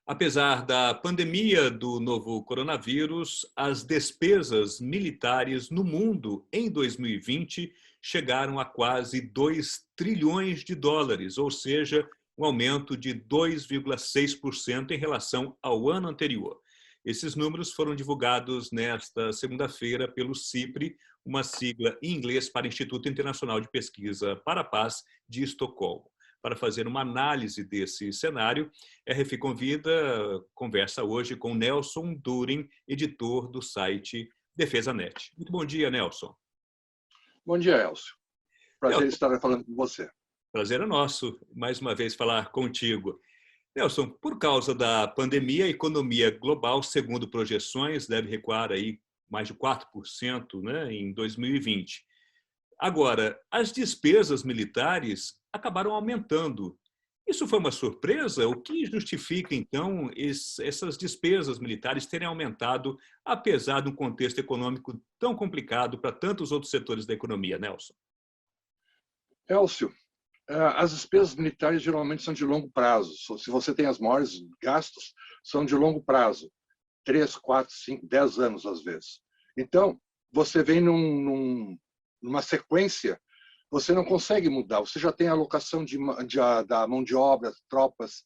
Apesar da pandemia do novo coronavírus, as despesas militares no mundo em 2020 chegaram a quase 2 trilhões de dólares, ou seja, um aumento de 2,6% em relação ao ano anterior. Esses números foram divulgados nesta segunda-feira pelo CIPRE, uma sigla em inglês para Instituto Internacional de Pesquisa para a Paz de Estocolmo. Para fazer uma análise desse cenário, RFI conversa hoje com Nelson Durin, editor do site DefesaNet. Muito bom dia, Nelson. Bom dia, Elcio. Prazer Nelson, estar falando com você. prazer é nosso, mais uma vez, falar contigo. Nelson, por causa da pandemia, a economia global, segundo projeções, deve recuar aí mais de 4%, né, em 2020. Agora, as despesas militares acabaram aumentando. Isso foi uma surpresa? O que justifica, então, essas despesas militares terem aumentado, apesar de um contexto econômico tão complicado para tantos outros setores da economia, Nelson? Elcio, as despesas militares geralmente são de longo prazo. Se você tem os maiores gastos, são de longo prazo. 3, 4, 5, 10 anos, às vezes. Então, você vem numa sequência, você não consegue mudar. Você já tem a alocação da mão de obra, tropas.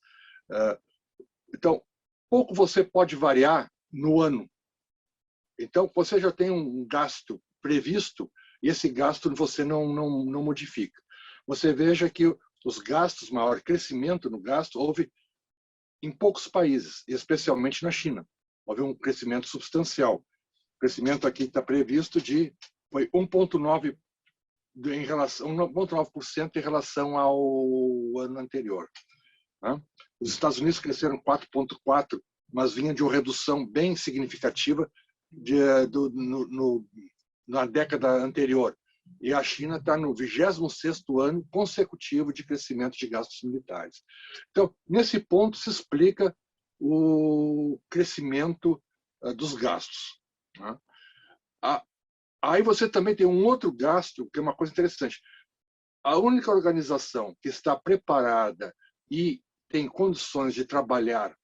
Então, pouco você pode variar no ano. Então, você já tem um gasto previsto e esse gasto você não modifica. Você veja que os gastos, maior crescimento no gasto, houve em poucos países, especialmente na China. Houve um crescimento substancial. O crescimento aqui está previsto foi 1,9% em relação ao ano anterior. Os Estados Unidos cresceram 4,4%, mas vinha de uma redução bem significativa na década anterior. E a China está no 26º ano consecutivo de crescimento de gastos militares. Então, nesse ponto se explica o crescimento dos gastos. Aí você também tem um outro gasto, que é uma coisa interessante. A única organização que está preparada e tem condições de trabalhar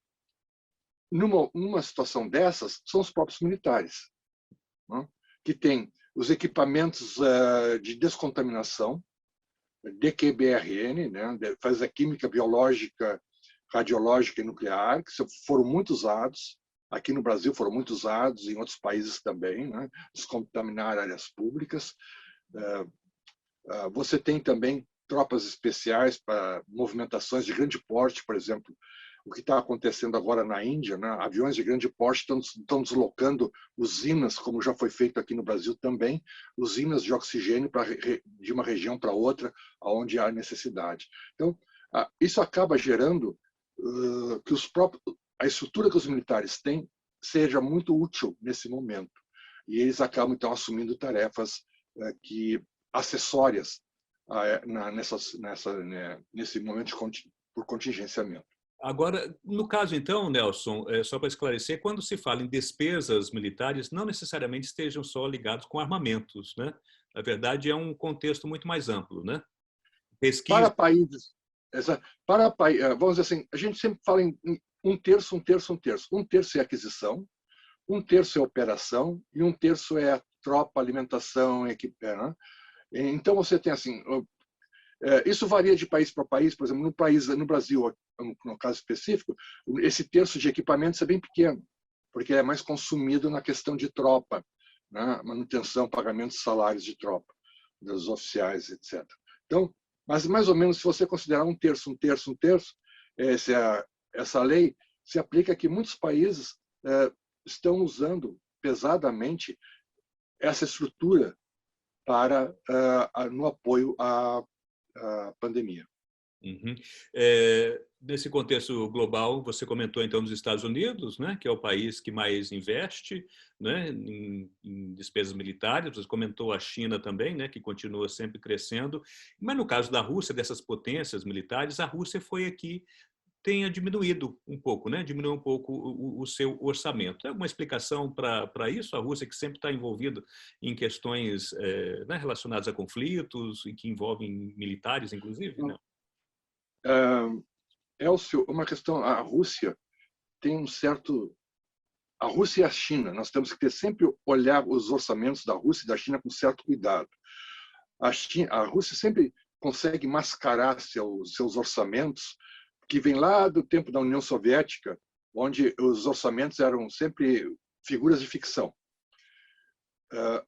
numa situação dessas são os próprios militares, que têm os equipamentos de descontaminação, DQBRN, faz a química biológica, radiológica e nuclear, que foram muito usados. Aqui no Brasil foram muito usados, em outros países também, descontaminar áreas públicas. Você tem também tropas especiais para movimentações de grande porte, por exemplo, o que está acontecendo agora na Índia, aviões de grande porte estão deslocando usinas, como já foi feito aqui no Brasil também, usinas de oxigênio de uma região para outra, onde há necessidade. Então, isso acaba gerando que a estrutura que os militares têm seja muito útil nesse momento. E eles acabam, então, assumindo tarefas acessórias nesse momento por contingenciamento. Agora, no caso, então, Nelson, só para esclarecer, quando se fala em despesas militares, não necessariamente estejam só ligados com armamentos, né? Na verdade, é um contexto muito mais amplo, né? Para Pesquisa. países, vamos dizer assim, a gente sempre fala em um terço, um terço, um terço. Um terço é aquisição, um terço é operação e um terço é tropa, alimentação, equipamento. Então você tem assim, isso varia de país para país. Por exemplo, no Brasil, no caso específico, esse terço de equipamentos é bem pequeno, porque é mais consumido na questão de tropa, manutenção, pagamento de salários de tropa, dos oficiais, etc. Então, mas mais ou menos, se você considerar um terço, um terço, um terço, essa lei se aplica que muitos países estão usando pesadamente essa estrutura no apoio à pandemia. Uhum. Nesse contexto global, você comentou então dos Estados Unidos, né, que é o país que mais investe, né, em despesas militares. Você comentou a China também, né, que continua sempre crescendo. Mas no caso da Rússia, dessas potências militares, a Rússia foi aqui tenha diminuído um pouco, né? Diminuiu um pouco o seu orçamento. É uma explicação para isso? A Rússia, que sempre está envolvida em questões né, relacionadas a conflitos e que envolvem militares, inclusive? Né? Elcio, uma questão, a Rússia tem um certo... A Rússia e a China, nós temos que ter sempre olhar os orçamentos da Rússia e da China com certo cuidado. A Rússia sempre consegue mascarar seus orçamentos, que vem lá do tempo da União Soviética, onde os orçamentos eram sempre figuras de ficção.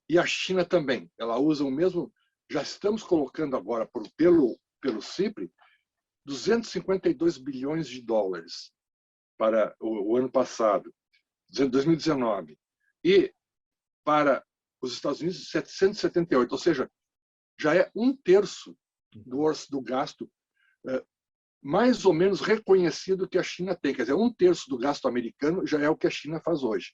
E a China também, ela usa o mesmo... Já estamos colocando agora, pelo CIPRE, 252 bilhões de dólares para o ano passado, 2019. E para os Estados Unidos, 778, ou seja, já é um terço do gasto mais ou menos reconhecido que a China tem. Quer dizer, um terço do gasto americano já é o que a China faz hoje.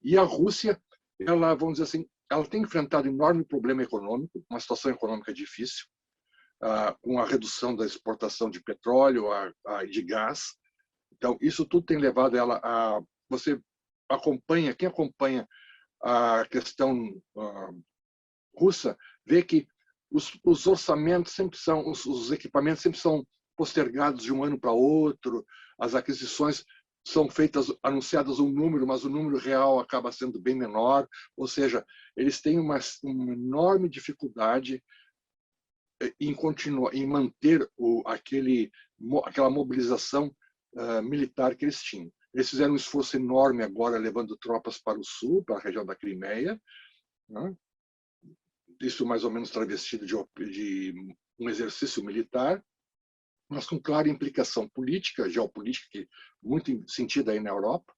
E a Rússia, ela, vamos dizer assim, ela tem enfrentado enorme problema econômico, uma situação econômica difícil, com a redução da exportação de petróleo e de gás. Então, isso tudo tem levado ela a... Quem acompanha a questão russa, vê que os orçamentos sempre são, os equipamentos sempre são postergados de um ano para outro, as aquisições são feitas, anunciadas um número, mas o número real acaba sendo bem menor, ou seja, eles têm uma enorme dificuldade em manter aquela mobilização militar que eles tinham. Eles fizeram um esforço enorme agora, levando tropas para o sul, para a região da Crimeia, né? Isso mais ou menos travestido de um exercício militar, mas com clara implicação política, geopolítica, que muito sentida aí na Europa.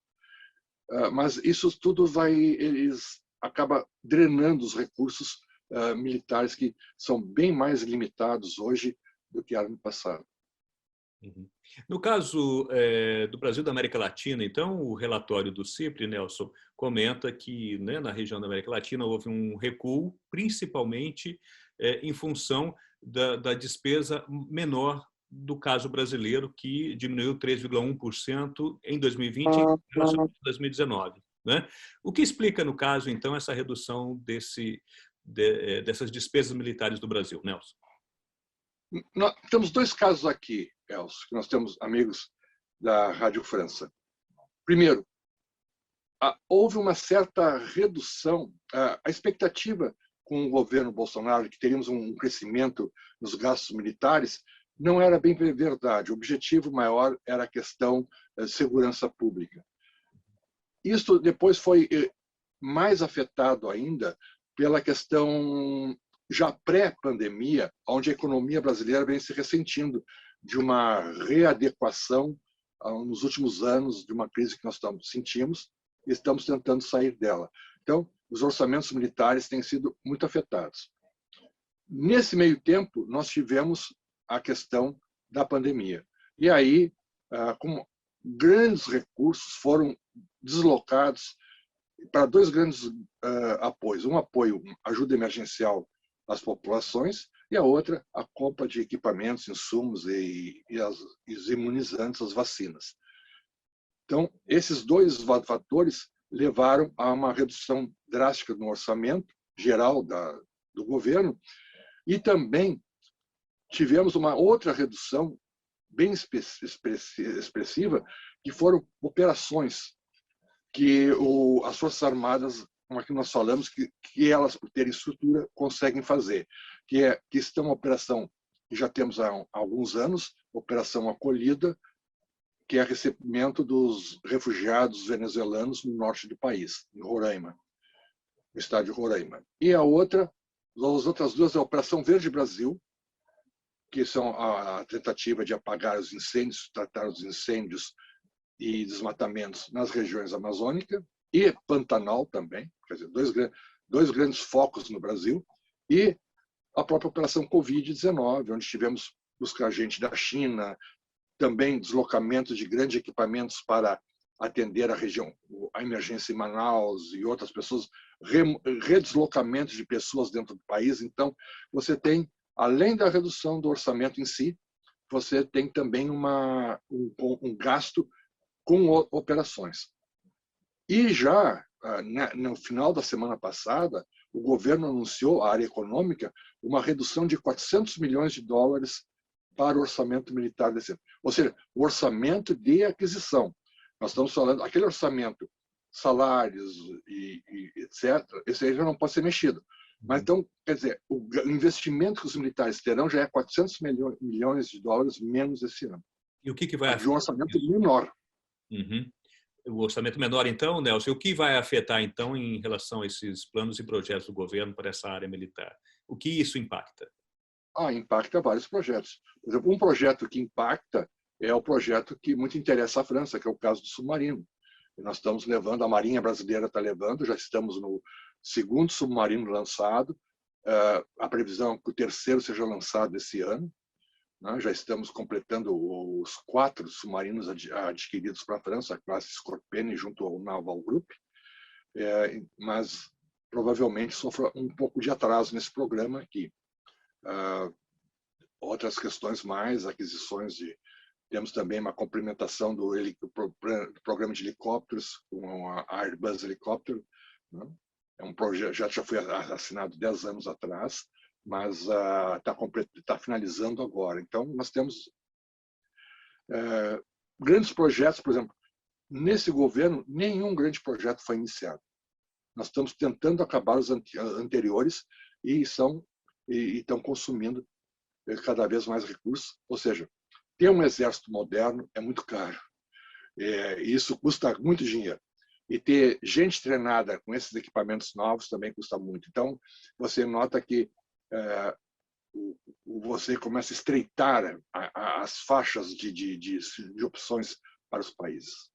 Mas isso tudo eles acaba drenando os recursos militares, que são bem mais limitados hoje do que era no passado. Uhum. No caso do Brasil e da América Latina, então, o relatório do CIPRE, Nelson, comenta que, né, na região da América Latina houve um recuo, principalmente em função da despesa menor do caso brasileiro, que diminuiu 3,1% em 2020 em relação a 2019. Né? O que explica, no caso, então, essa redução dessas despesas militares do Brasil, Nelson? Nós temos dois casos aqui, Elcio, que nós temos amigos da Rádio França. Primeiro, houve uma certa redução, a expectativa com o governo Bolsonaro, que teríamos um crescimento nos gastos militares, não era bem verdade. O objetivo maior era a questão da segurança pública. Isso depois foi mais afetado ainda pela questão já pré-pandemia, onde a economia brasileira vem se ressentindo de uma readequação nos últimos anos, de uma crise que nós sentimos e estamos tentando sair dela. Então, os orçamentos militares têm sido muito afetados. Nesse meio tempo, nós tivemos a questão da pandemia. E aí, com grandes recursos foram deslocados para dois grandes apoios. Um apoio, ajuda emergencial às populações, e a outra, a compra de equipamentos, insumos e os imunizantes, as vacinas. Então, esses dois fatores levaram a uma redução drástica no orçamento geral do governo, e também tivemos uma outra redução bem expressiva, que foram operações que as Forças Armadas, como aqui nós falamos, que elas, por terem estrutura, conseguem fazer, que estão uma operação que já temos há alguns anos, Operação Acolhida, que é recebimento dos refugiados venezuelanos no norte do país, em Roraima, no estado de Roraima. E as outras duas é a Operação Verde Brasil, que são a tentativa de apagar os incêndios, tratar os incêndios e desmatamentos nas regiões amazônicas, e Pantanal também, quer dizer, dois grandes focos no Brasil, e a própria Operação Covid-19, onde tivemos buscar gente da China, também deslocamento de grandes equipamentos para atender a emergência em Manaus e outras pessoas, redeslocamento de pessoas dentro do país. Então, você tem, além da redução do orçamento em si, você tem também um gasto com operações. E já no final da semana passada, o governo anunciou, a área econômica, uma redução de 400 milhões de dólares para o orçamento militar desse ano. Ou seja, o orçamento de aquisição. Nós estamos falando, aquele orçamento, salários e etc., esse aí já não pode ser mexido. Mas então, quer dizer, o investimento que os militares terão já é 400 milhões de dólares menos esse ano. E o que vai de um afetar orçamento isso? menor. Uhum. O orçamento menor, então, Nelson, o que vai afetar, então, em relação a esses planos e projetos do governo para essa área militar? O que isso impacta? Impacta vários projetos. Por exemplo, um projeto que impacta é o projeto que muito interessa à França, que é o caso do submarino. E nós estamos levando, a Marinha Brasileira está levando, já estamos no segundo submarino lançado, a previsão é que o terceiro seja lançado esse ano. Já estamos completando os 4 submarinos adquiridos para a França, a classe Scorpene, junto ao Naval Group, mas provavelmente sofra um pouco de atraso nesse programa aqui. Outras questões mais, aquisições temos também uma complementação do programa de helicópteros com a Airbus Helicóptero. É um projeto já foi assinado 10 anos atrás, mas está finalizando agora. Então, nós temos grandes projetos, por exemplo, nesse governo, nenhum grande projeto foi iniciado. Nós estamos tentando acabar os anteriores e estão consumindo cada vez mais recursos. Ou seja, ter um exército moderno é muito caro. Isso custa muito dinheiro. E ter gente treinada com esses equipamentos novos também custa muito. Então, você nota que você começa a estreitar as faixas de opções para os países.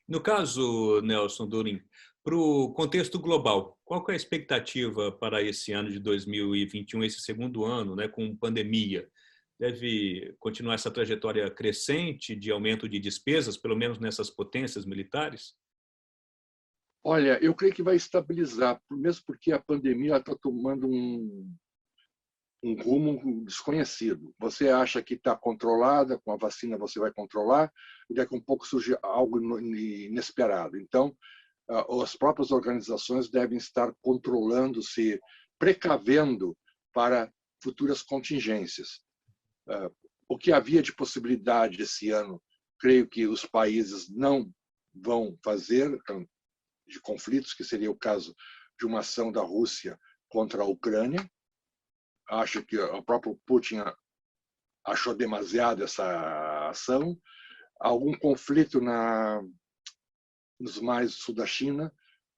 No caso, Nelson Durin, para o contexto global, qual que é a expectativa para esse ano de 2021, esse segundo ano, né, com pandemia? Deve continuar essa trajetória crescente de aumento de despesas, pelo menos nessas potências militares? Olha, eu creio que vai estabilizar, mesmo porque a pandemia está tomando um rumo desconhecido. Você acha que está controlada, com a vacina você vai controlar, e daqui a um pouco surge algo inesperado. Então, as próprias organizações devem estar controlando-se, precavendo para futuras contingências. O que havia de possibilidade esse ano, creio que os países não vão fazer, de conflitos, que seria o caso de uma ação da Rússia contra a Ucrânia. Acho que o próprio Putin achou demasiado essa ação. Algum conflito nos mares do sul da China,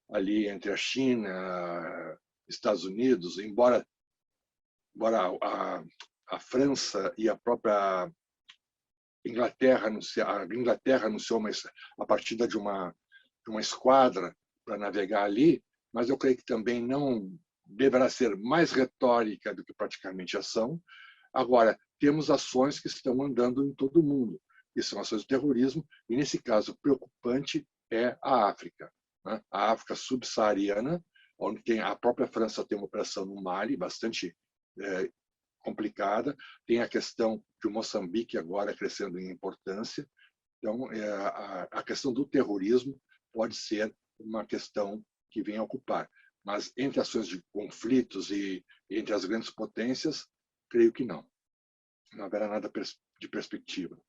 ali entre a China, Estados Unidos, embora a França e a própria Inglaterra anunciou a partida de uma esquadra para navegar ali, mas eu creio que também não deverá ser mais retórica do que praticamente ação. Agora, temos ações que estão andando em todo o mundo, que são ações de terrorismo, e nesse caso preocupante é a África. A África subsaariana, onde a própria França tem uma operação no Mali bastante complicada, tem a questão de Moçambique agora crescendo em importância. Então, a questão do terrorismo pode ser uma questão que vem a ocupar. Mas entre ações de conflitos e entre as grandes potências, creio que não. Não haverá nada de perspectiva.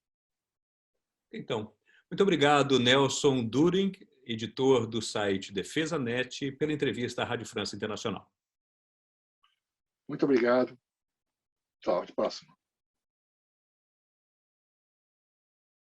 Então, muito obrigado, Nelson During, editor do site DefesaNet, pela entrevista à Rádio França Internacional. Muito obrigado. Tchau, até a próxima.